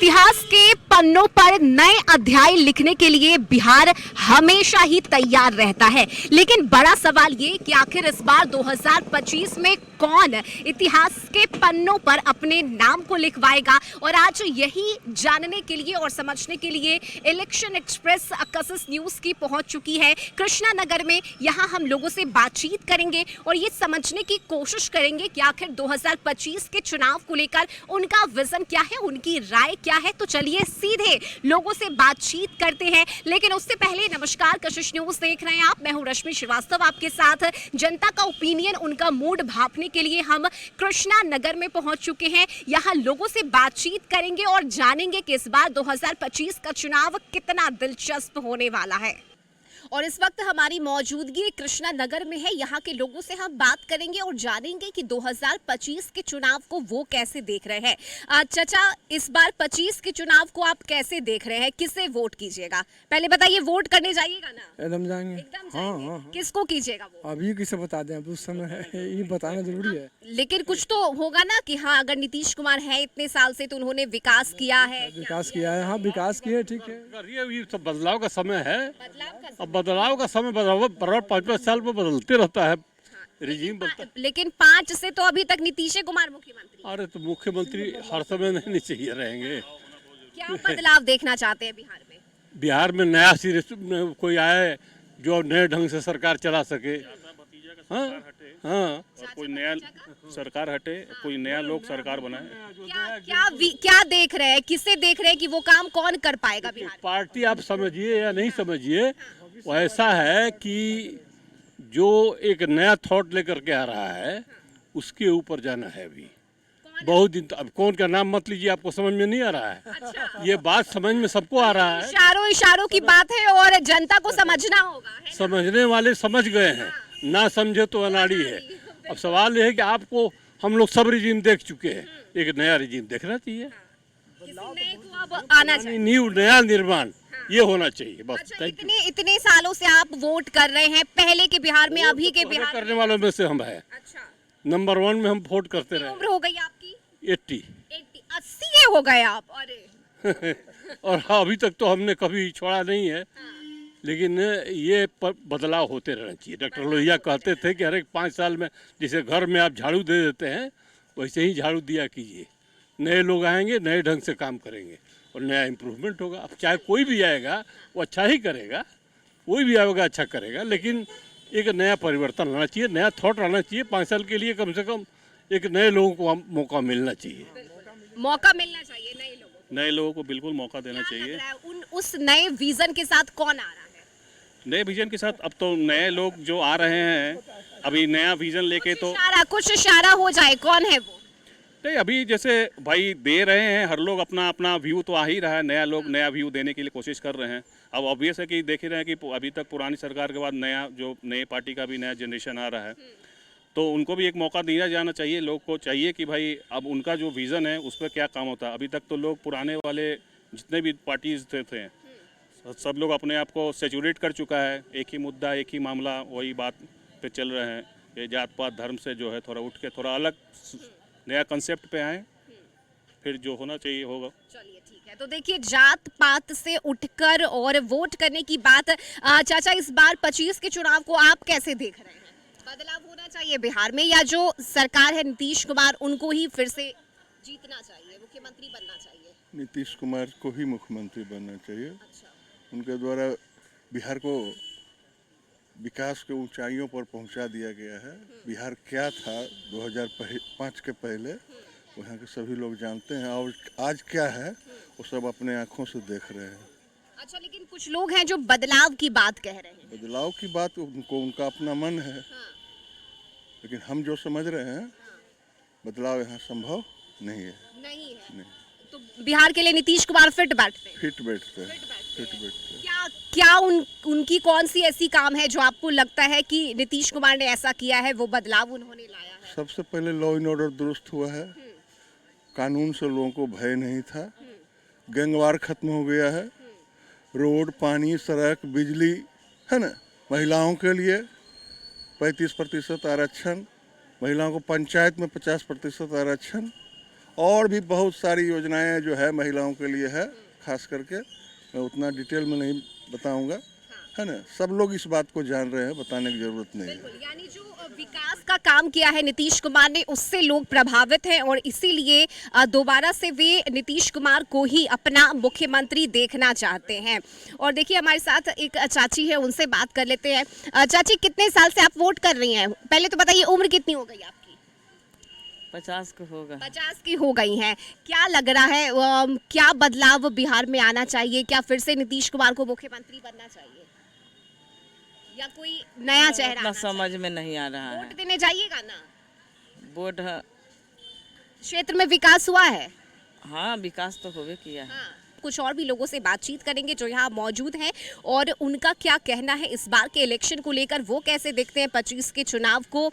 इतिहास के पन्नों पर नए अध्याय लिखने के लिए बिहार हमेशा ही तैयार रहता है, लेकिन बड़ा सवाल ये कि आखिर इस बार 2025 में कौन इतिहास के पन्नों पर अपने नाम को लिखवाएगा। और आज यही जानने के लिए और समझने के लिए इलेक्शन एक्सप्रेस कसस न्यूज की पहुंच चुकी है कृष्णा नगर में। यहां हम लोगों से बातचीत करेंगे और ये समझने की कोशिश करेंगे कि आखिर 2025 के चुनाव को लेकर उनका विजन क्या है, उनकी राय क्या है। तो चलिए सीधे लोगों से बातचीत करते हैं, लेकिन उससे पहले नमस्कार, कशिश न्यूज देख रहे हैं आप। मैं हूं रश्मि श्रीवास्तव आपके साथ। जनता का ओपिनियन, उनका मूड भांपने के लिए हम कृष्णा नगर में पहुंच चुके हैं। यहां लोगों से बातचीत करेंगे और जानेंगे कि इस बार 2025 का चुनाव कितना दिलचस्प होने वाला है। और इस वक्त हमारी मौजूदगी कृष्णा नगर में है। यहाँ के लोगों से हम बात करेंगे और जानेंगे कि 2025 के चुनाव को वो कैसे देख रहे हैं। चाचा, इस बार 25 के चुनाव को आप कैसे देख रहे हैं, किसे वोट कीजिएगा? पहले बताइए, वोट करने जाइएगा ना? एकदम जाएंगे। एकदम जाएंगे। हाँ। किसको कीजिएगा वोट? अभी किसे बता दें, अब उस समय है, ये बताना जरूरी है। लेकिन कुछ तो होगा ना कि हाँ, अगर नीतीश कुमार है इतने साल से तो उन्होंने विकास किया है। विकास किया है, हाँ विकास किया है, ठीक है। ये सब बदलाव का समय है। अब बदलाव का समय बराबर 5-5 साल में बदलते रहता है। रिजीम बदलता। लेकिन 5 से तो अभी तक नीतीश कुमार मुख्यमंत्री। अरे तो मुख्यमंत्री हर समय नहीं चाहिए रहेंगे। क्या बदलाव देखना चाहते हैं बिहार में? बिहार में नया सिरे से कोई आए जो नए ढंग से सरकार चला सके। हाँ हाँ, कोई नया सरकार हटे, कोई नया लोग सरकार बनाए। क्या देख रहे हैं, किसे देख रहे हैं कि वो काम कौन कर पाएगा बिहार में? पार्टी आप समझिए या नहीं समझिए, वो ऐसा है कि जो एक नया थॉट लेकर के आ रहा है उसके ऊपर जाना है। अभी बहुत दिन, अब कौन का नाम मत लीजिए, आपको समझ में नहीं आ रहा है। अच्छा। ये बात समझ में सबको आ रहा है। इशारों की बात है और जनता को समझना होगा, है ना? समझने वाले समझ गए हैं, ना समझे तो अनाड़ी है। अब सवाल ये है कि आपको, हम लोग सब रिजीम देख चुके हैं, एक नया रिजीम देखना चाहिए। किसी नए को अब आना चाहिए, नया निर्माण ये होना चाहिए बस। अच्छा, इतने सालों से आप वोट कर रहे हैं, पहले के बिहार में, अभी के बिहार में? करने वालों में से हम है। अच्छा। नंबर 1 में हम वोट करते रहे। उम्र हो गई आपकी? 80 80 हो गए आप? अरे और अभी तक तो हमने कभी छोड़ा नहीं है। लेकिन ये बदलाव होते रहना चाहिए। डॉक्टर लोहिया कहते थे कि हर एक 5 साल में, जैसे घर में आप झाड़ू दे देते हैं, वैसे ही झाड़ू दिया कीजिए। नए लोग आएंगे, नए ढंग से काम करेंगे और नया इम्प्रूवमेंट होगा। अब चाहे कोई भी आएगा वो अच्छा ही करेगा, कोई भी आएगा अच्छा करेगा, लेकिन एक नया परिवर्तन लाना चाहिए, नया थॉट लाना चाहिए। 5 साल के लिए कम से कम एक नए लोगों को मौका मिलना चाहिए। मौका मिलना चाहिए नए लोगों को बिल्कुल मौका देना चाहिए। उस नए विजन के साथ कौन आ रहा है? नए विजन के साथ अब तो नए लोग जो आ रहे हैं, अभी नया विजन लेके तो कुछ इशारा हो जाए, कौन है वो? नहीं, अभी जैसे भाई दे रहे हैं, हर लोग अपना अपना व्यू तो आ ही रहा है। नया लोग नया व्यू देने के लिए कोशिश कर रहे हैं। अब ऑब्वियस है कि देख ही रहे हैं कि अभी तक पुरानी सरकार के बाद नए पार्टी का भी नया जनरेशन आ रहा है, तो उनको भी एक मौका दिया जाना चाहिए। लोग को चाहिए कि भाई अब उनका जो विज़न है उस पर क्या काम होता है। अभी तक तो लोग पुराने वाले जितने भी पार्टीज थे सब लोग अपने आप को सेचुरेट कर चुका है। एक ही मुद्दा, एक ही मामला, वही बात पे चल रहे हैं। ये जात पात धर्म से जो है थोड़ा उठ के थोड़ा अलग नया कंसेप्ट पे आए, फिर जो होना चाहिए होगा। चलिए ठीक है, तो देखिए, जात पात से उठकर और वोट करने की बात। चाचा, इस बार 25 के चुनाव को आप कैसे देख रहे हैं? बदलाव होना चाहिए बिहार में, या जो सरकार है नीतीश कुमार, उनको ही फिर से जीतना चाहिए, मुख्यमंत्री बनना चाहिए? नीतीश कुमार को ही मुख्यमंत्री बनना चाहिए। अच्छा। उनके द्वारा बिहार को विकास के ऊंचाइयों पर पहुंचा दिया गया है। बिहार क्या था 2005 के पहले, वहाँ के सभी लोग जानते हैं, और आज क्या है वो सब अपने आँखों से देख रहे हैं। अच्छा, लेकिन कुछ लोग हैं जो बदलाव की बात कह रहे हैं। बदलाव की बात उनका अपना मन है। हाँ। लेकिन हम जो समझ रहे हैं, बदलाव यहाँ संभव नहीं है। नहीं। तो बिहार के लिए नीतीश कुमार फिट बैठते हैं? फिट बैठते हैं। क्या उनकी कौन सी ऐसी काम है जो आपको लगता है कि नीतीश कुमार ने ऐसा किया है, वो बदलाव उन्होंने लाया है? सबसे पहले लॉ एंड ऑर्डर दुरुस्त हुआ है। कानून से लोगों को भय नहीं था। गैंगवार खत्म हो गया है। रोड, पानी, सड़क, बिजली, है ना। महिलाओं के लिए 35% आरक्षण, महिलाओं को पंचायत में 50% आरक्षण, और भी बहुत सारी योजनाएं जो है महिलाओं के लिए है, खास करके मैं उतना डिटेल में नहीं बताऊंगा, है ना। सब लोग इस बात को जान रहे हैं, बताने की जरूरत नहीं है। बिल्कुल, यानी जो विकास का काम किया है नीतीश कुमार ने, उससे लोग प्रभावित हैं और इसीलिए दोबारा से वे नीतीश कुमार को ही अपना मुख्यमंत्री देखना चाहते हैं। और देखिए हमारे साथ एक चाची है, उनसे बात कर लेते हैं। चाची, कितने साल से आप वोट कर रही हैं? पहले तो बताइए, उम्र कितनी हो गई आपकी? 50 को होगा। 50 की हो गई हैं। क्या लग रहा है, क्या बदलाव बिहार में आना चाहिए? क्या फिर से नीतीश कुमार को मुख्यमंत्री बनना चाहिए या कोई नया चेहरा इतना आना समझ में नहीं आ रहा चाहिए? है। वोट देने जाइएगा ना? वोट क्षेत्र में विकास हुआ है? हाँ, विकास तो होवे किया है। हाँ। कुछ और भी लोगों से बातचीत करेंगे जो यहाँ मौजूद हैं और उनका क्या कहना है इस बार के इलेक्शन को लेकर, वो कैसे देखते हैं 25 के चुनाव को।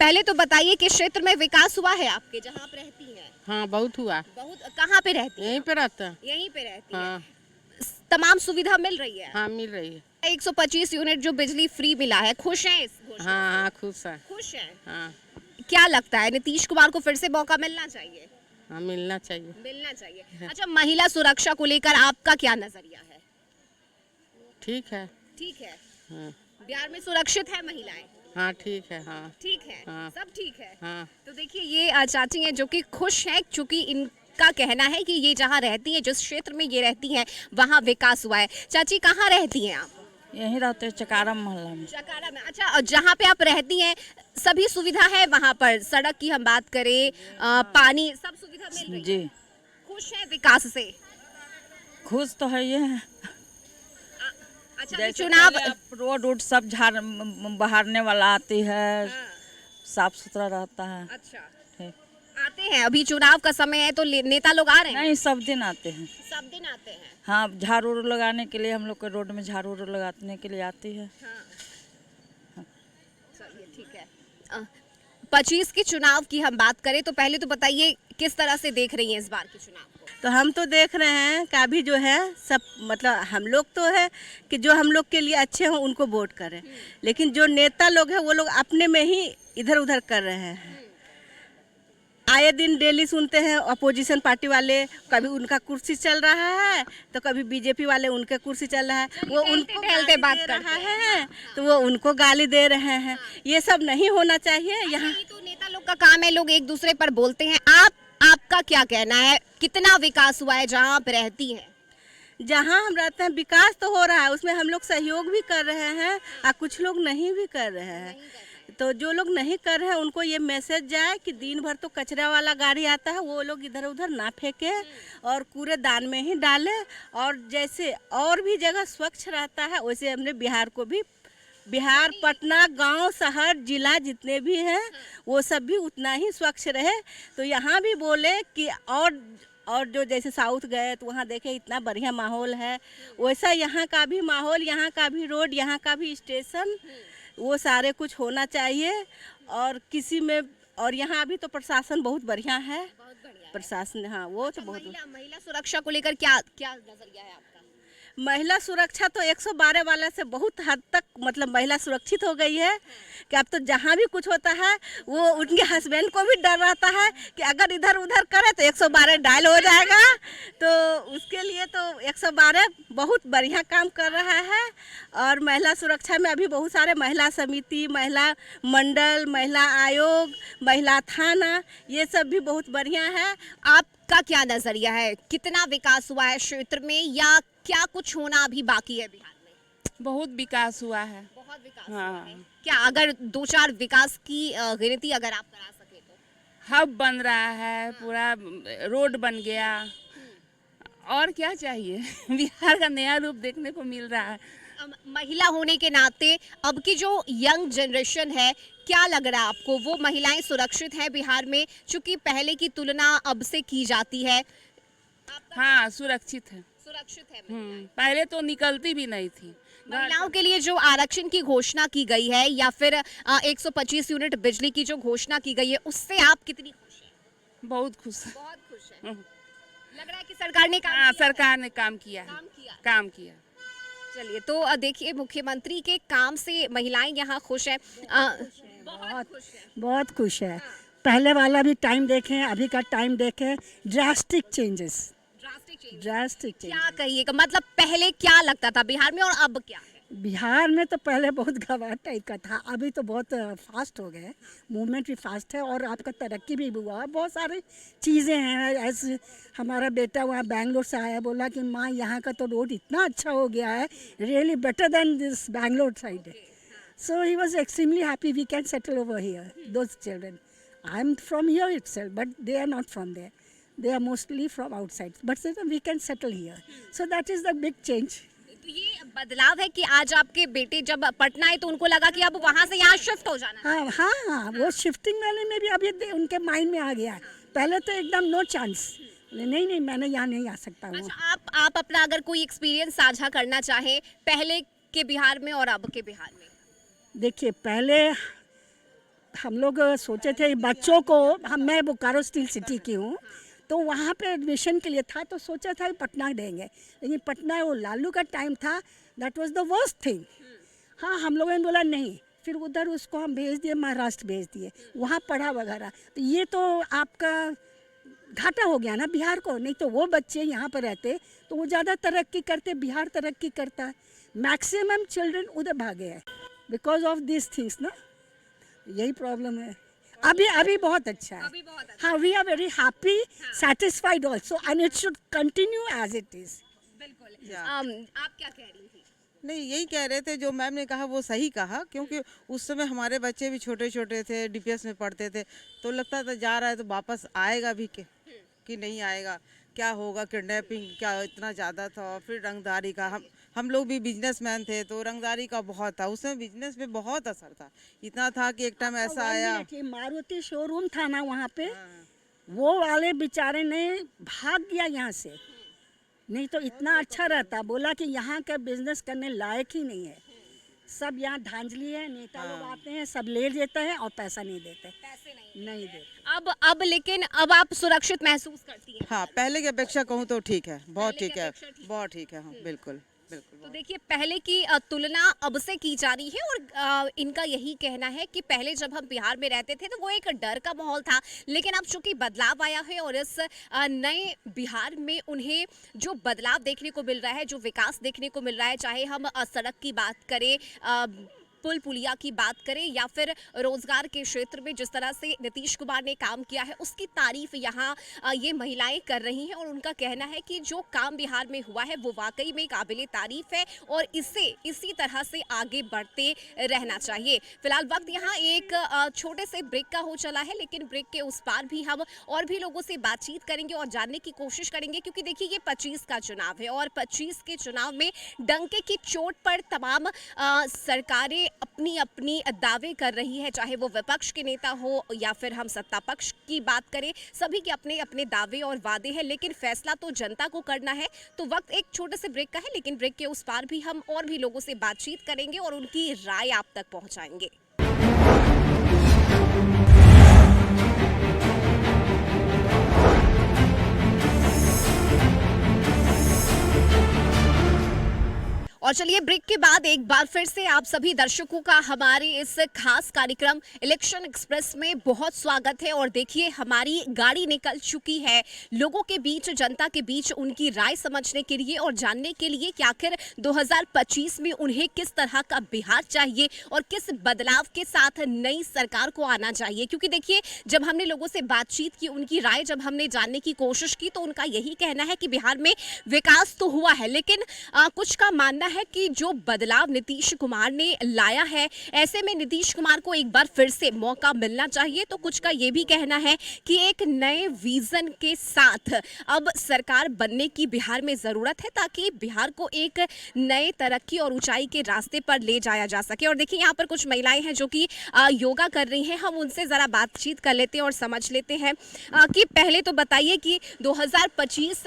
पहले तो बताइए कि क्षेत्र में विकास हुआ है आपके जहाँ आप रहती हैं? हाँ, बहुत हुआ। बहुत। कहाँ पे रहती हैं? यहीं पे रहता है। यहीं पे रहती हाँ, हैं। तमाम सुविधा मिल रही है? हाँ मिल रही है। 125 यूनिट जो बिजली फ्री मिला है, खुश हैं इस घोषणा से? हाँ हाँ, खुश है। खुश हैं। हाँ क्या लगता है, नीतीश कुमार को फिर से मौका मिलना चाहिए? हाँ, मिलना चाहिए। मिलना चाहिए। अच्छा, महिला सुरक्षा को लेकर आपका क्या नजरिया है? ठीक है। ठीक है। हाँ बिहार में सुरक्षित है महिलाएं? हाँ, ठीक है। हाँ ठीक है। हाँ। सब ठीक है। हाँ तो देखिए ये चाची हैं जो कि खुश हैं, क्योंकि इनका कहना है कि ये जहाँ रहती हैं, जिस क्षेत्र में ये रहती हैं, वहाँ विकास हुआ है। चाची, कहाँ रहती हैं आप? यहीं रहते हैं, चकारा मोहल्ला में। चकारा में। अच्छा, और जहाँ पे आप रहती हैं सभी सुविधा है वहाँ पर? सड़क की हम बात करें, पानी, सब सुविधा मिल रही है? जी, खुश है विकास से? खुश तो है ये है। अच्छा, जैसे चुनाव। पहले अब रोड वोड सब झाड़ बहारने वाला आती है, हाँ, साफ सुथरा रहता है। अच्छा, ठीक। आते हैं। अभी चुनाव का समय है तो नेता लोग आ रहे हैं? नहीं, सब दिन आते हैं। सब दिन आते हैं। हाँ, झाड़ू उड़ू लगाने के लिए हम लोग के रोड में झाड़ू उड़ू लगाने के लिए आती है। हाँ। चलिए ठीक है। 25 के चुनाव की हम बात करें तो पहले तो बताइए किस तरह से देख रही हैं इस बार के चुनाव को? तो हम तो देख रहे हैं कि अभी जो है सब, मतलब हम लोग तो है कि जो हम लोग के लिए अच्छे हों उनको वोट करें, लेकिन जो नेता लोग हैं वो लोग अपने में ही इधर उधर कर रहे हैं। आए दिन डेली सुनते हैं अपोजिशन पार्टी वाले, कभी उनका कुर्सी चल रहा है तो कभी बीजेपी वाले उनके कुर्सी चल रहा है, वो उनको टहलते बात दे करते रहा है तो वो उनको गाली दे रहे हैं। ये सब नहीं होना चाहिए यहाँ। यही तो नेता लोग का काम है, लोग एक दूसरे पर बोलते हैं। आपका क्या कहना है, कितना विकास हुआ है जहाँ आप रहती हैं? जहाँ हम रहते हैं विकास तो हो रहा है, उसमें हम लोग सहयोग भी कर रहे हैं और कुछ लोग नहीं भी कर रहे हैं। तो जो लोग नहीं कर रहे हैं उनको ये मैसेज जाए कि दिन भर तो कचरा वाला गाड़ी आता है, वो लोग इधर उधर ना फेंके और कूड़ेदान में ही डाले। और जैसे और भी जगह स्वच्छ रहता है वैसे हमने बिहार को भी, बिहार, पटना, गांव, शहर, जिला जितने भी हैं वो सब भी उतना ही स्वच्छ रहे। तो यहाँ भी बोले कि और जो जैसे साउथ गए तो वहाँ देखे इतना बढ़िया माहौल है, वैसा यहाँ का भी माहौल, यहाँ का भी रोड, यहाँ का भी स्टेशन, वो सारे कुछ होना चाहिए। और किसी में, और यहाँ अभी तो प्रशासन बहुत बढ़िया है। प्रशासन, हाँ, वो तो बहुत। महिला सुरक्षा को लेकर क्या क्या नजरिया है आपका? महिला सुरक्षा तो 112 वाला से बहुत हद तक मतलब महिला सुरक्षित हो गई है कि अब तो जहाँ भी कुछ होता है वो उनके हस्बैंड को भी डर रहता है कि अगर इधर उधर करे तो 112 डायल हो जाएगा। तो उसके लिए तो 112 बहुत बढ़िया काम कर रहा है। और महिला सुरक्षा में अभी बहुत सारे महिला समिति, महिला मंडल, महिला आयोग, महिला थाना, ये सब भी बहुत बढ़िया है। आपका क्या नजरिया है, कितना विकास हुआ है क्षेत्र में या क्या कुछ होना अभी बाकी है बिहार में? बहुत विकास हुआ है। बहुत विकास हाँ। हुआ है। क्या अगर 2-4 विकास की गिनती अगर आप करा सके तो? हब बन रहा है, पूरा रोड बन गया, और क्या चाहिए? बिहार का नया रूप देखने को मिल रहा है। महिला होने के नाते अब की जो यंग जनरेशन है, क्या लग रहा है आपको, वो महिलाएं सुरक्षित है बिहार में? चूंकि पहले की तुलना अब से की जाती है। हाँ, सुरक्षित है। सुरक्षित है। पहले तो निकलती भी नहीं थी। महिलाओं के लिए जो आरक्षण की घोषणा की गई है या फिर 125 यूनिट बिजली की जो घोषणा की गई है, उससे आप कितनी खुश हैं? बहुत खुश है। बहुत खुश हैं। लग रहा है कि सरकार ने काम हाँ, किया है। सरकार ने काम किया है। काम किया। चलिए, तो देखिए मुख्यमंत्री के काम से महिलाएं यहाँ खुश हैं। बहुत खुश हैं। बहुत खुश है। पहले वाला भी टाइम देखें, अभी का टाइम देखें, ड्रास्टिक चेंजेस। क्या कहिएगा, मतलब पहले क्या लगता था बिहार में और अब क्या है? बिहार में तो पहले बहुत घबराहट टाइप का था, अभी तो बहुत फास्ट हो गए, मूवमेंट भी फास्ट है और आपका तरक्की भी हुआ है, बहुत सारी चीज़ें हैं। ऐसे हमारा बेटा वहाँ बैंगलोर से आया, बोला कि माँ यहाँ का तो रोड इतना अच्छा हो गया है, really better than this Bangalore side. So he was extremely happy we can settle over here those children. I am from here itself but they are not from there, they are mostly from outside, but we can settle here, so that is the big change. तो ये बदलाव है कि आज आपके बेटे जब पटना है तो उनको लगा कि अब वहाँ से यहाँ शिफ्ट हो जाना है। हाँ, वो शिफ्टिंग वाले में भी अभी उनके माइंड में आ गया है, पहले तो एकदम नो चांस, नहीं मैंने यहाँ नहीं आ सकता हूँ। अच्छा, आप अपना अगर कोई एक्सपीरियंस साझा करना चाहें पहले के बिहार में और अब के बिहार में। देखिए, पहले हम लोग सोचे थे बच्चों को, मैं बोकारो स्टील सिटी की हूँ, तो वहाँ पे एडमिशन के लिए था तो सोचा था कि पटना देंगे, लेकिन पटना वो लालू का टाइम था, that was the worst thing. हाँ, हम लोगों ने बोला नहीं, फिर उधर उसको हम भेज दिए, महाराष्ट्र भेज दिए, वहाँ पढ़ा वगैरह, तो ये तो आपका घाटा हो गया ना बिहार को, नहीं तो वो बच्चे यहाँ पर रहते तो वो ज़्यादा तरक्की करते, बिहार तरक्की करता। मैक्सिमम चिल्ड्रन उधर भागे हैं बिकॉज ऑफ दिस थिंग्स ना, यही प्रॉब्लम है। अभी बहुत अच्छा है, हाँ, we are very happy, satisfied also, and it should continue as it is. बिल्कुल। आप क्या कह रही थी? नहीं, यही कह रहे थे, जो मैम ने कहा वो सही कहा, क्योंकि उस समय हमारे बच्चे भी छोटे छोटे थे, डीपीएस में पढ़ते थे, तो लगता था जा रहा है तो वापस आएगा भी कि नहीं आएगा, क्या होगा, किडनैपिंग क्या इतना ज़्यादा था, और फिर रंगदारी का, हम लोग भी बिजनेसमैन थे तो रंगदारी का बहुत था, उसमें बिजनेस पे बहुत असर था, इतना था कि एक टाइम ऐसा आया कि मारुति शोरूम था ना वहाँ पे, वो वाले बेचारे ने भाग गया यहाँ से, नहीं तो इतना अच्छा रहता, बोला कि यहाँ का बिजनेस करने लायक ही नहीं है, सब यहाँ धांधली है, नेता लोग आते हैं, सब ले लेते हैं और पैसा नहीं देते, नहीं देते। अब लेकिन अब आप सुरक्षित महसूस करती हैं? हाँ, पहले की अपेक्षा कहूँ तो ठीक है, बहुत ठीक है, बहुत ठीक है, हाँ, बिल्कुल। तो देखिए, पहले की तुलना अब से की जा रही है और इनका यही कहना है कि पहले जब हम बिहार में रहते थे तो वो एक डर का माहौल था, लेकिन अब चूंकि बदलाव आया है और इस नए बिहार में उन्हें जो बदलाव देखने को मिल रहा है, जो विकास देखने को मिल रहा है, चाहे हम सड़क की बात करें, पुल पुलिया की बात करें या फिर रोजगार के क्षेत्र में जिस तरह से नीतीश कुमार ने काम किया है, उसकी तारीफ यहाँ ये महिलाएं कर रही हैं और उनका कहना है कि जो काम बिहार में हुआ है वो वाकई में काबिले तारीफ है और इसी तरह से आगे बढ़ते रहना चाहिए। फिलहाल वक्त यहाँ एक छोटे से ब्रेक का हो चला है, लेकिन ब्रेक के उस पार भी हम और भी लोगों से बातचीत करेंगे और जानने की कोशिश करेंगे, क्योंकि देखिए ये 25 का चुनाव है और 25 के चुनाव में डंके की चोट पर तमाम सरकारें अपनी अपनी दावे कर रही है, चाहे वो विपक्ष के नेता हो या फिर हम सत्ता पक्ष की बात करें, सभी के अपने अपने दावे और वादे हैं, लेकिन फैसला तो जनता को करना है। तो वक्त एक छोटे से ब्रेक का है, लेकिन ब्रेक के उस पार भी हम और भी लोगों से बातचीत करेंगे और उनकी राय आप तक पहुंचाएंगे। और चलिए ब्रेक के बाद एक बार फिर से आप सभी दर्शकों का हमारे इस खास कार्यक्रम इलेक्शन एक्सप्रेस में बहुत स्वागत है। और देखिए, हमारी गाड़ी निकल चुकी है लोगों के बीच, जनता के बीच उनकी राय समझने के लिए और जानने के लिए कि आखिर 2025 में उन्हें किस तरह का बिहार चाहिए और किस बदलाव के साथ नई सरकार को आना चाहिए। क्योंकि देखिए, जब हमने लोगों से बातचीत की, उनकी राय जब हमने जानने की कोशिश की, तो उनका यही कहना है कि बिहार में विकास तो हुआ है, लेकिन कुछ का मानना है कि जो बदलाव नीतीश कुमार ने लाया है, ऐसे में नीतीश कुमार को एक बार फिर से मौका मिलना चाहिए। तो कुछ का ये भी कहना है कि एक नए विजन के साथ अब सरकार बनने की बिहार में जरूरत है, ताकि बिहार को एक नए तरक्की और ऊंचाई के रास्ते पर ले जाया जा सके। और देखिए, यहाँ पर कुछ महिलाएं हैं जो कि योगा कर रही हैं, हम उनसे जरा बातचीत कर लेते हैं और समझ लेते हैं कि पहले तो बताइए कि 2025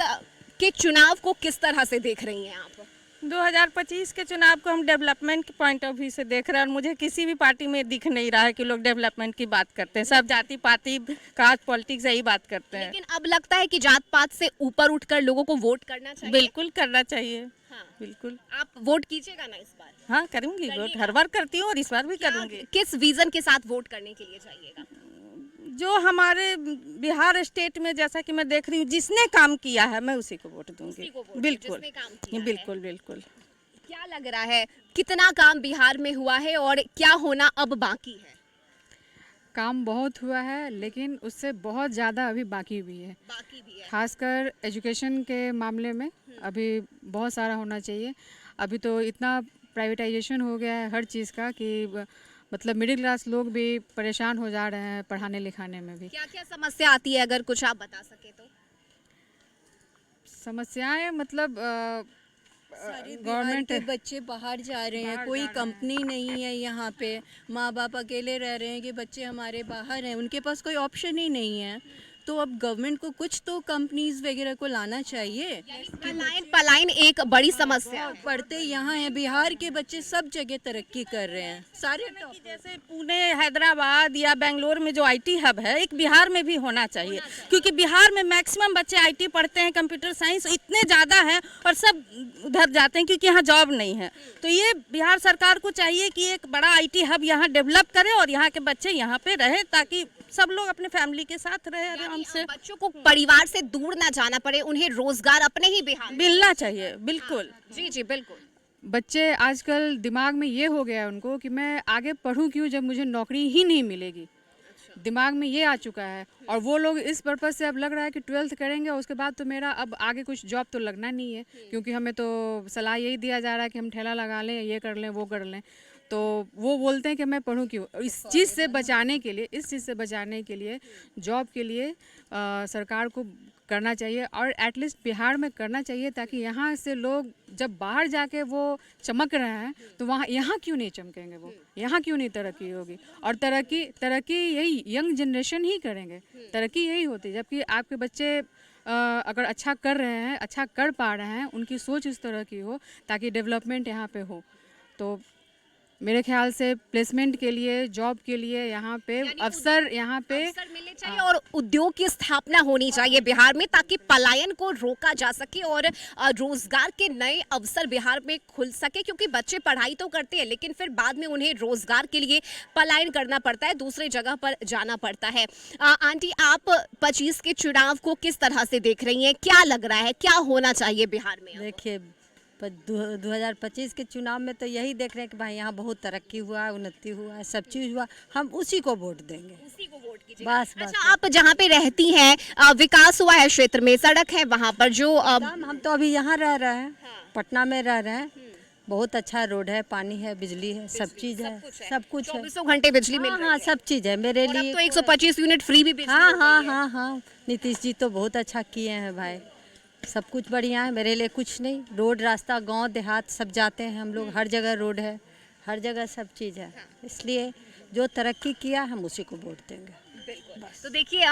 के चुनाव को किस तरह से देख रही हैं आप? 2025 के चुनाव को हम डेवलपमेंट के पॉइंट ऑफ व्यू से देख रहे हैं और मुझे किसी भी पार्टी में दिख नहीं रहा है कि लोग डेवलपमेंट की बात करते हैं। सब जाति पाति कास्ट पॉलिटिक्स यही बात करते हैं। लेकिन अब लगता है कि जात पात से ऊपर उठकर लोगों को वोट करना चाहिए। बिल्कुल करना चाहिए। हाँ। बिल्कुल। आप वोट कीजिएगा ना इस बार? हाँ, करूंगी वोट, हर बार करती हूँ और इस बार भी करूंगी। किस विजन के साथ वोट करने के लिए जाइएगा? जो हमारे बिहार स्टेट में जैसा कि मैं देख रही हूँ जिसने काम किया है मैं उसी को वोट दूंगी। बिल्कुल जिसने काम किया है। बिल्कुल बिल्कुल। क्या लग रहा है कितना काम बिहार में हुआ है और क्या होना अब बाकी है? काम बहुत हुआ है लेकिन उससे बहुत ज़्यादा अभी बाकी भी है। खासकर एजुकेशन के मामले में अभी बहुत सारा होना चाहिए। अभी तो इतना प्राइवेटाइजेशन हो गया है हर चीज़ का कि मतलब मिडिल क्लास लोग भी परेशान हो जा रहे हैं पढ़ाने लिखाने में भी। क्या क्या समस्या आती है अगर कुछ आप बता सके तो? समस्याएं मतलब गवर्नमेंट के बच्चे बाहर जा रहे हैं, कोई कंपनी नहीं है यहाँ पे, माँ बाप अकेले रह रहे हैं कि बच्चे हमारे बाहर हैं, उनके पास कोई ऑप्शन ही नहीं है। तो अब गवर्नमेंट को कुछ तो कंपनीज वगैरह को लाना चाहिए। पलायन एक बड़ी समस्या है। पढ़ते यहाँ हैं, बिहार के बच्चे सब जगह तरक्की कर रहे हैं सारे top। जैसे पुणे, हैदराबाद या बेंगलोर में जो आईटी हब है एक बिहार में भी होना चाहिए, क्योंकि बिहार में मैक्सिमम बच्चे आईटी पढ़ते हैं, कंप्यूटर साइंस इतने ज़्यादा हैं और सब उधर जाते हैं क्योंकि यहाँ जॉब नहीं है। तो ये बिहार सरकार को चाहिए कि एक बड़ा आईटी हब यहाँ डेवलप करे और यहाँ के बच्चे यहाँ पे रहे ताकि सब लोग अपने फैमिली के साथ रहे आराम से। बच्चों को परिवार से दूर ना जाना पड़े, उन्हें रोजगार अपने ही बिहार मिलना चाहिए। बिल्कुल जी जी बिल्कुल। बच्चे आजकल दिमाग में ये हो गया है उनको कि मैं आगे पढूं क्यों जब मुझे नौकरी ही नहीं मिलेगी। दिमाग में ये आ चुका है और वो लोग इस पर्पज़ से अब लग रहा है कि 12th करेंगे और उसके बाद तो मेरा अब आगे कुछ जॉब तो लगना नहीं है, क्योंकि हमें तो सलाह यही दिया जा रहा है कि हम ठेला लगा लें, ये कर लें, वो कर लें। तो वो बोलते हैं कि मैं पढूं क्यों। इस चीज़ से बचाने के लिए जॉब के लिए सरकार को करना चाहिए और एटलीस्ट बिहार में करना चाहिए, ताकि यहाँ से लोग जब बाहर जाके वो चमक रहे हैं तो वहाँ यहाँ क्यों नहीं चमकेंगे, वो यहाँ क्यों नहीं तरक्की होगी। और तरक्की यही यंग जनरेशन ही करेंगे, तरक्की यही होती है। जबकि आपके बच्चे अगर अच्छा कर रहे हैं, अच्छा कर पा रहे हैं, उनकी सोच इस तरह की हो ताकि डेवलपमेंट यहाँ पे हो, तो मेरे ख्याल से प्लेसमेंट के लिए, जॉब के लिए यहाँ पे अवसर मिलने चाहिए और उद्योग की स्थापना होनी चाहिए बिहार में, ताकि पलायन को रोका जा सके और रोजगार के नए अवसर बिहार में खुल सके। क्योंकि बच्चे पढ़ाई तो करते हैं लेकिन फिर बाद में उन्हें रोजगार के लिए पलायन करना पड़ता है, दूसरे जगह पर जाना पड़ता है। आंटी, आप 25 के चुनाव को किस तरह से देख रही हैं? क्या लग रहा है, क्या होना चाहिए बिहार में? देखिए 2025 के चुनाव में तो यही देख रहे हैं कि भाई यहाँ बहुत तरक्की हुआ है, उन्नति हुआ है, सब चीज़ हुआ, हम उसी को वोट देंगे। उसी को वोट कीजिए। बस। अच्छा, आप जहाँ पे रहती हैं विकास हुआ है क्षेत्र में, सड़क है वहाँ पर जो हम तो अभी यहाँ रह रहे हैं, पटना में रह रहे हैं, बहुत अच्छा रोड है, पानी है, बिजली है, सब चीज़ है, सब कुछ है, 24 घंटे बिजली मिल रही है। हाँ सब चीज़ है मेरे और अब लिए। तो 125 यूनिट फ्री भी बिजली हाँ हो हाँ गई है। हाँ हाँ, नीतीश जी तो बहुत अच्छा किए हैं भाई, सब कुछ बढ़िया है, मेरे लिए कुछ नहीं। रोड रास्ता गांव देहात सब जाते हैं हम लोग, हर जगह रोड है, हर जगह सब चीज़ है, इसलिए जो तरक्की किया हम उसी को वोट देंगे। तो देखिए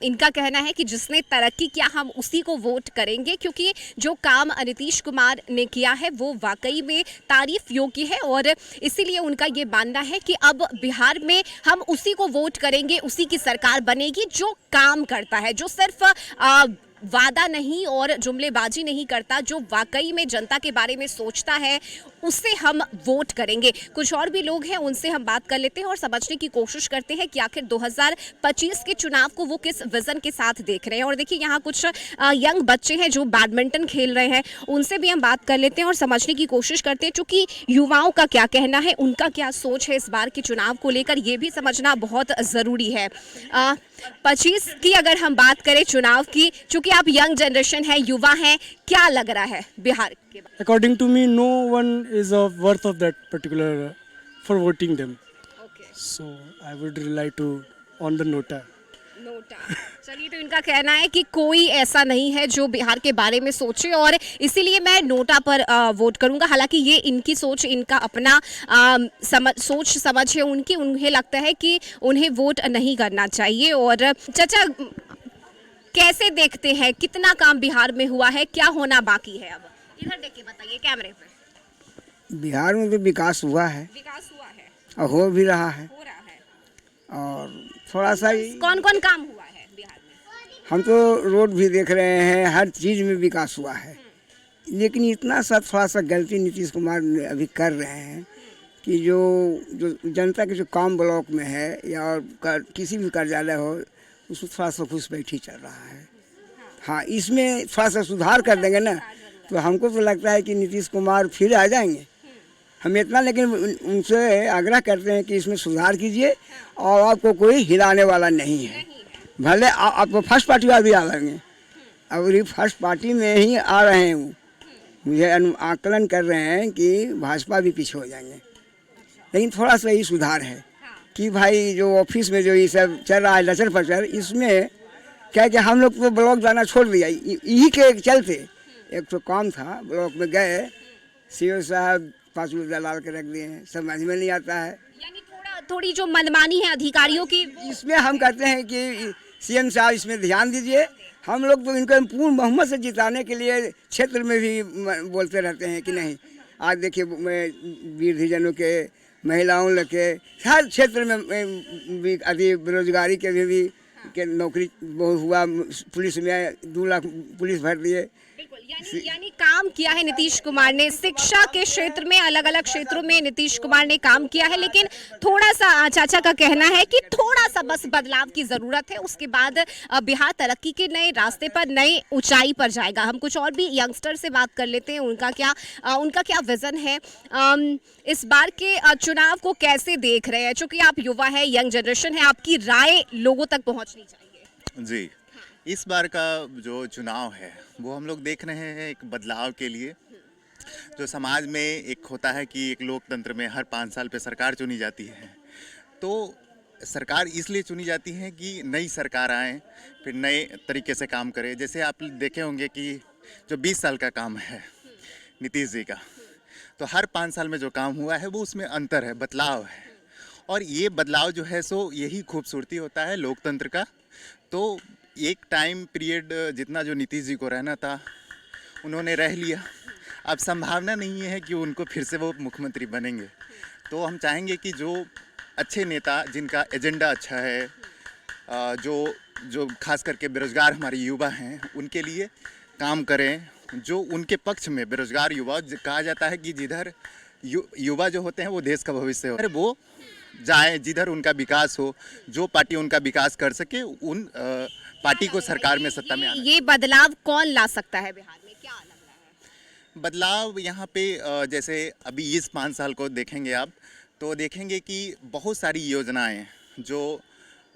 इनका कहना है कि जिसने तरक्की किया हम उसी को वोट करेंगे, क्योंकि जो काम नीतीश कुमार ने किया है वो वाकई में तारीफ योग्य है और इसीलिए उनका ये मानना है कि अब बिहार में हम उसी को वोट करेंगे, उसी की सरकार बनेगी जो काम करता है, जो सिर्फ वादा नहीं और जुमलेबाजी नहीं करता, जो वाकई में जनता के बारे में सोचता है, उससे हम वोट करेंगे। कुछ और भी लोग हैं, उनसे हम बात कर लेते हैं और समझने की कोशिश करते हैं कि आखिर 2025 के चुनाव को वो किस विजन के साथ देख रहे हैं। और देखिए यहाँ कुछ यंग बच्चे हैं जो बैडमिंटन खेल रहे हैं, उनसे भी हम बात कर लेते हैं और समझने की कोशिश करते हैं, चूँकि युवाओं का क्या कहना है, उनका क्या सोच है इस बार के चुनाव को लेकर, ये भी समझना बहुत ज़रूरी है। 25 की अगर हम बात करें चुनाव की, चूँकि आप यंग जनरेशन है, युवा हैं, क्या लग रहा है बिहार के बारे? According to me, no one is of worth of that particular for voting them. Okay. So I would rely to on the nota. चलिए, तो इनका कहना है कि कोई ऐसा नहीं है जो बिहार के बारे में सोचे और इसीलिए मैं नोटा पर वोट करूंगा। हालांकि ये इनकी सोच, इनका अपना सोच समझ है उनकी, उन्हें लगता है कि उन्हें वोट नहीं करना चाहिए। और चाचा, कैसे देखते हैं, कितना काम बिहार में हुआ है, क्या होना बाकी है? अब इधर देख के बताइए कैमरे पे। बिहार में तो विकास हुआ है, विकास हुआ है और हो भी रहा है, हो रहा है। और थोड़ा सा कौन कौन काम हुआ है बिहार में? हम तो रोड भी देख रहे हैं, हर चीज़ में विकास हुआ है, लेकिन इतना सा थोड़ा सा गलती नीतीश कुमार अभी कर रहे हैं कि जो जनता के जो काम ब्लॉक में है या और किसी भी कार्यालय हो उसमें थोड़ा सा घुसपैठी चल रहा है। हाँ, इसमें थोड़ा सा सुधार कर देंगे ना तो हमको तो लगता है कि नीतीश कुमार फिर आ जाएंगे। हम इतना लेकिन उनसे आग्रह करते हैं कि इसमें सुधार कीजिए और आपको कोई हिलाने वाला नहीं है। भले आपको फर्स्ट पार्टी वाले भी आ जाएंगे, अब ये फर्स्ट पार्टी में ही आ रहे हैं वो, मुझे आकलन कर रहे हैं कि भाजपा भी पीछे हो जाएंगे। लेकिन थोड़ा सा ये सुधार है कि भाई जो ऑफिस में जो ये सब चल रहा है लचर पचर, इसमें क्या कि हम लोग तो ब्लॉक जाना छोड़ दिया यही के चलते। एक तो काम था, ब्लॉक में गए, सीओ साहब 5 लोग दलाल के रख दिए हैं, समझ में नहीं आता है। यानी थोड़ी जो मनमानी है अधिकारियों की, इसमें हम कहते हैं कि सीएम साहब इसमें ध्यान दीजिए। हम लोग तो इनको पूर्ण बहुमत से जिताने के लिए क्षेत्र में भी बोलते रहते हैं कि नहीं। आज देखिए वृद्धजनों के, महिलाओं के, हर क्षेत्र में भी अभी बेरोजगारी के भी के नौकरी बहुत हुआ। पुलिस में 2 लाख पुलिस भर दिए। यानी काम किया है नीतीश कुमार ने शिक्षा के क्षेत्र में, अलग अलग क्षेत्रों में नीतीश कुमार ने काम किया है। लेकिन थोड़ा सा चाचा का कहना है कि थोड़ा सा बस बदलाव की जरूरत है, उसके बाद बिहार तरक्की के नए रास्ते पर, नई ऊंचाई पर जाएगा। हम कुछ और भी यंगस्टर से बात कर लेते हैं, उनका क्या विजन है, इस बार के चुनाव को कैसे देख रहे हैं। चूंकि आप युवा है, यंग जनरेशन है, आपकी राय लोगों तक पहुंचनी चाहिए। जी, इस बार का जो चुनाव है वो हम लोग देख रहे हैं एक बदलाव के लिए। जो समाज में एक होता है कि एक लोकतंत्र में हर 5 साल पे सरकार चुनी जाती है, तो सरकार इसलिए चुनी जाती है कि नई सरकार आए, फिर नए तरीके से काम करे। जैसे आप देखे होंगे कि जो 20 साल का काम है नीतीश जी का, तो हर 5 साल में जो काम हुआ है वो उसमें अंतर है, बदलाव है। और ये बदलाव जो है सो यही खूबसूरती होता है लोकतंत्र का। तो एक टाइम पीरियड जितना जो नीतीश जी को रहना था उन्होंने रह लिया, अब संभावना नहीं है कि उनको फिर से वो मुख्यमंत्री बनेंगे। तो हम चाहेंगे कि जो अच्छे नेता जिनका एजेंडा अच्छा है, जो खास करके बेरोजगार हमारे युवा हैं उनके लिए काम करें। जो उनके पक्ष में बेरोजगार युवा, कहा जाता है कि जिधर युवा जो होते हैं वो देश का भविष्य हो, वो जाएं जिधर उनका विकास हो, जो पार्टी उनका विकास कर सके उन पार्टी को सरकार में सत्ता में आना। ये बदलाव कौन ला सकता है बिहार में, क्या लग रहा है? बदलाव यहाँ पे जैसे अभी इस 5 साल को देखेंगे आप, तो देखेंगे कि बहुत सारी योजनाएं जो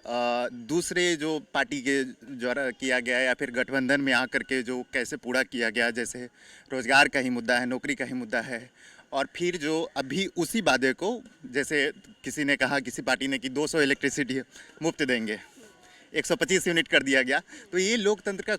दूसरे जो पार्टी के द्वारा किया गया या फिर गठबंधन में आकर के जो कैसे पूरा किया गया, जैसे रोजगार का ही मुद्दा है, नौकरी का ही मुद्दा है। और फिर जो अभी उसी वादे को, जैसे किसी ने कहा, किसी पार्टी ने कि 200 इलेक्ट्रिसिटी मुफ्त देंगे, 125 यूनिट कर दिया गया। तो ये लोकतंत्र का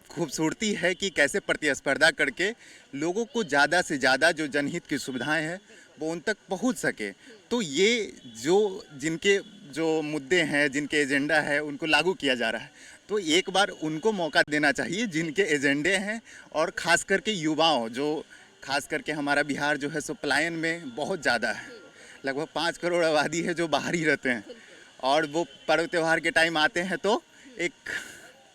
खूबसूरती है कि कैसे प्रतिस्पर्धा करके लोगों को ज़्यादा से ज़्यादा जो जनहित की सुविधाएं हैं वो उन तक पहुंच सके। तो ये जो जिनके जो मुद्दे हैं, जिनके एजेंडा है, उनको लागू किया जा रहा है। तो एक बार उनको मौका देना चाहिए जिनके एजेंडे हैं, और ख़ास करके युवाओं, जो खास करके हमारा बिहार जो है सो पलायन में बहुत ज़्यादा है। लगभग 5 करोड़ आबादी है जो बाहर ही रहते हैं, और वो पर्व त्यौहार के टाइम आते हैं तो एक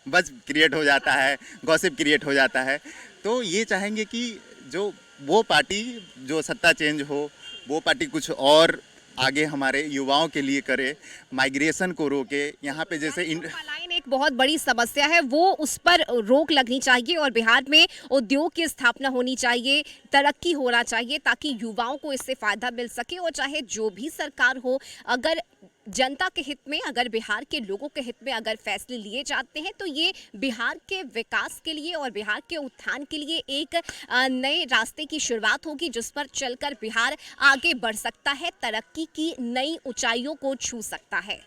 बज़ क्रिएट हो जाता है, गॉसिप क्रिएट हो जाता है। तो ये चाहेंगे कि जो वो पार्टी जो सत्ता चेंज हो, वो पार्टी कुछ और आगे हमारे युवाओं के लिए करे, माइग्रेशन को रोके। यहाँ पे जैसे पलायन एक बहुत बड़ी समस्या है, वो उस पर रोक लगनी चाहिए और बिहार में उद्योग की स्थापना होनी चाहिए, तरक्की होना चाहिए, ताकि युवाओं को इससे फायदा मिल सके। और चाहे जो भी सरकार हो, अगर जनता के हित में, अगर बिहार के लोगों के हित में अगर फैसले लिए जाते हैं, तो ये बिहार के विकास के लिए और बिहार के उत्थान के लिए एक नए रास्ते की शुरुआत होगी, जिस पर चलकर बिहार आगे बढ़ सकता है, तरक्की की नई ऊंचाइयों को छू सकता है।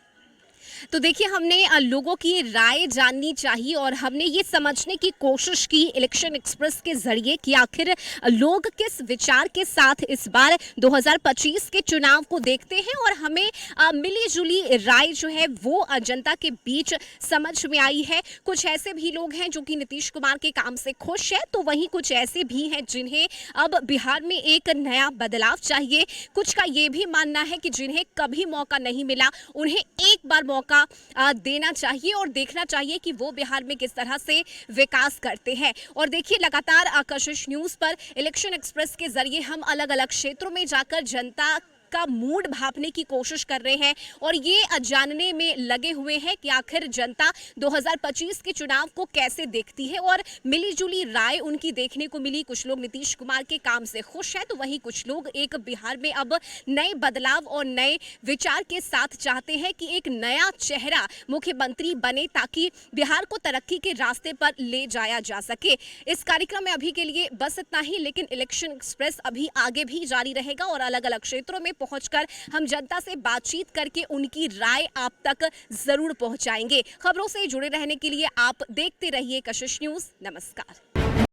तो देखिए, हमने लोगों की राय जाननी चाहिए और हमने ये समझने की कोशिश की इलेक्शन एक्सप्रेस के जरिए कि आखिर लोग किस विचार के साथ इस बार 2025 के चुनाव को देखते हैं। और हमें मिली जुली राय जो है वो जनता के बीच समझ में आई है। कुछ ऐसे भी लोग हैं जो कि नीतीश कुमार के काम से खुश है, तो वहीं कुछ ऐसे भी हैं जिन्हें अब बिहार में एक नया बदलाव चाहिए। कुछ का ये भी मानना है कि जिन्हें कभी मौका नहीं मिला, उन्हें एक बार मौका देना चाहिए और देखना चाहिए कि वो बिहार में किस तरह से विकास करते हैं। और देखिए, लगातार कशिश न्यूज़ पर इलेक्शन एक्सप्रेस के जरिए हम अलग अलग क्षेत्रों में जाकर जनता का मूड भांपने की कोशिश कर रहे हैं और ये जानने में लगे हुए हैं कि आखिर जनता 2025 के चुनाव को कैसे देखती है और मिलीजुली राय उनकी देखने को मिली। कुछ लोग नीतीश कुमार के काम से खुश हैं तो वहीं कुछ लोग एक बिहार में अब नए बदलाव और नए विचार के साथ चाहते हैं कि एक नया चेहरा मुख्यमंत्री बने ताकि बिहार को तरक्की के रास्ते पर ले जाया जा सके। इस कार्यक्रम में अभी के लिए बस इतना ही, लेकिन इलेक्शन एक्सप्रेस अभी आगे भी जारी रहेगा और अलग अलग क्षेत्रों में पहुंचकर हम जनता से बातचीत करके उनकी राय आप तक जरूर पहुंचाएंगे। खबरों से जुड़े रहने के लिए आप देखते रहिए कशिश न्यूज। नमस्कार।